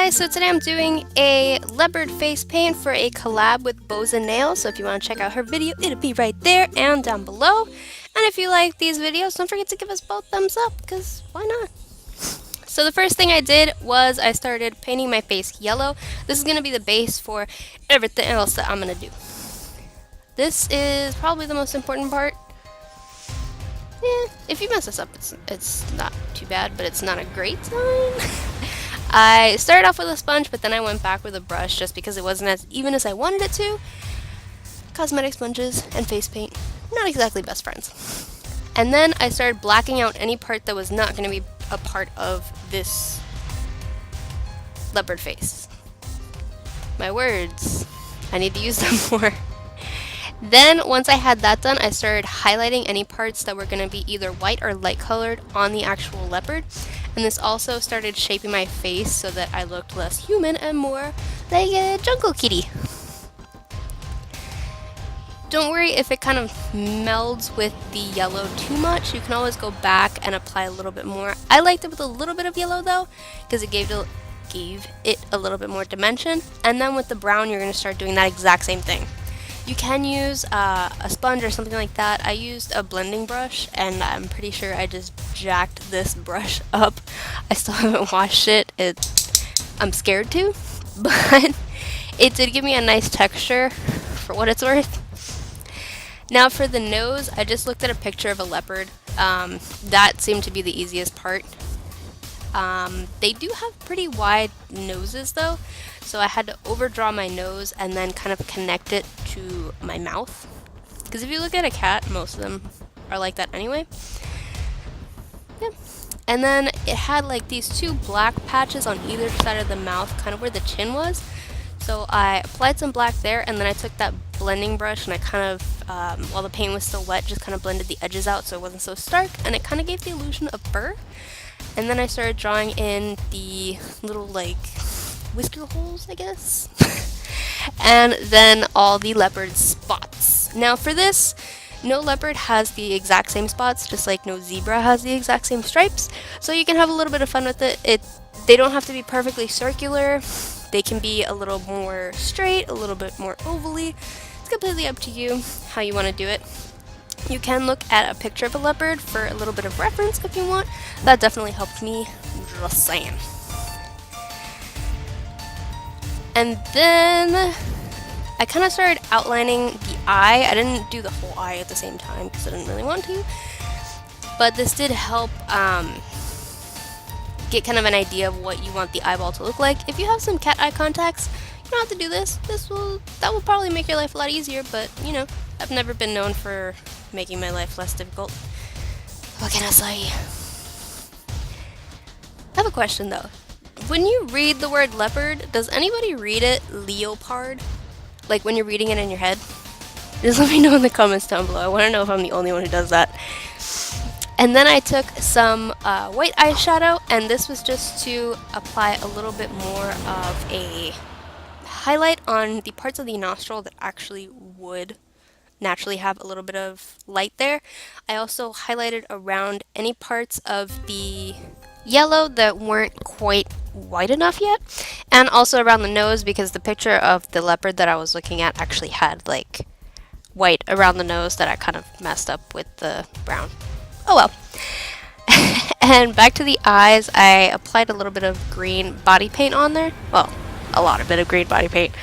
guys, so today I'm doing a leopard face paint for a collab with BowsAndNails. So if you want to check out her video, it'll be right there and down below. And if you like these videos, don't forget to give us both thumbs up, because why not? So the first thing I did was I started painting my face yellow. This is going to be the base for everything else that I'm going to do. This is probably the most important part. Yeah, if you mess this up, it's not too bad, but it's not a great sign. I started off with a sponge, but then I went back with a brush just because it wasn't as even as I wanted it to. Cosmetic sponges and face paint, not exactly best friends. And then I started blacking out any part that was not going to be a part of this leopard face. My words, I need to use them more. Then once I had that done, I started highlighting any parts that were going to be either white or light colored on the actual leopard. And this also started shaping my face so that I looked less human and more like a jungle kitty. Don't worry if it kind of melds with the yellow too much. You can always go back and apply a little bit more. I liked it with a little bit of yellow though, because it gave it a little bit more dimension. And then with the brown, you're going to start doing that exact same thing. You can use a sponge or something like that. I used a blending brush, and I'm pretty sure I just jacked this brush up. I still haven't washed it. I'm scared to, but it did give me a nice texture for what it's worth. Now for the nose, I just looked at a picture of a leopard. That seemed to be the easiest part. They do have pretty wide noses though, so I had to overdraw my nose and then kind of connect it to my mouth. Because if you look at a cat, most of them are like that anyway. Yeah. And then it had like these two black patches on either side of the mouth, kind of where the chin was. So I applied some black there, and then I took that blending brush and I kind of, while the paint was still wet, just kind of blended the edges out so it wasn't so stark, and it kind of gave the illusion of fur. And then I started drawing in the little like whisker holes, I guess. And then all the leopard spots. Now for this, no leopard has the exact same spots, just like no zebra has the exact same stripes. So you can have a little bit of fun with it. They don't have to be perfectly circular. They can be a little more straight, a little bit more ovally. It's completely up to you how you want to do it. You can look at a picture of a leopard for a little bit of reference if you want. That definitely helped me, just saying. And then I kind of started outlining the eye. I didn't do the whole eye at the same time because I didn't really want to. But this did help get kind of an idea of what you want the eyeball to look like. If you have some cat eye contacts, you don't have to do this. That will probably make your life a lot easier, but you know, I've never been known for making my life less difficult. What can I say? I have a question though. When you read the word leopard, does anybody read it leopard? Like when you're reading it in your head? Just let me know in the comments down below. I want to know if I'm the only one who does that. And then I took some white eyeshadow, and this was just to apply a little bit more of a highlight on the parts of the nostril that actually would naturally have a little bit of light there. I also highlighted around any parts of the yellow that weren't quite white enough yet, and also around the nose, because the picture of the leopard that I was looking at actually had like white around the nose that I kind of messed up with the brown. Oh well. And back to the eyes, I applied a little bit of green body paint on there. Well, a lot of bit of green body paint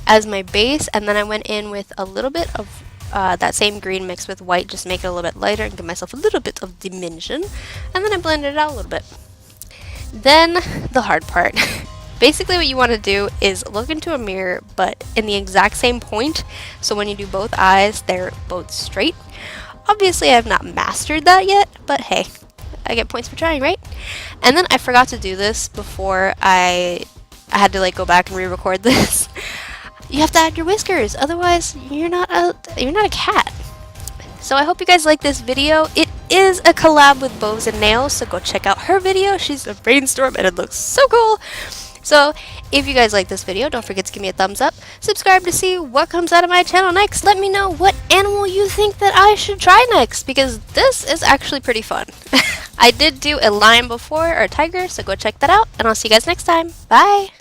as my base, and then I went in with a little bit of that same green mixed with white, just make it a little bit lighter and give myself a little bit of dimension, and then I blended it out a little bit. Then the hard part. Basically what you want to do is look into a mirror, but in the exact same point, so when you do both eyes, they're both straight. Obviously I have not mastered that yet, but hey, I get points for trying, right? And then I forgot to do this before I had to like go back and re-record this. You have to add your whiskers, otherwise you're not a cat. So I hope you guys like this video. It is a collab with BowsAndNails, so go check out her video. She's a brainstorm and it looks so cool. So if you guys like this video, don't forget to give me a thumbs up. Subscribe to see what comes out of my channel next. Let me know what animal you think that I should try next, because this is actually pretty fun. I did do a lion before, or a tiger, so go check that out, and I'll see you guys next time. Bye!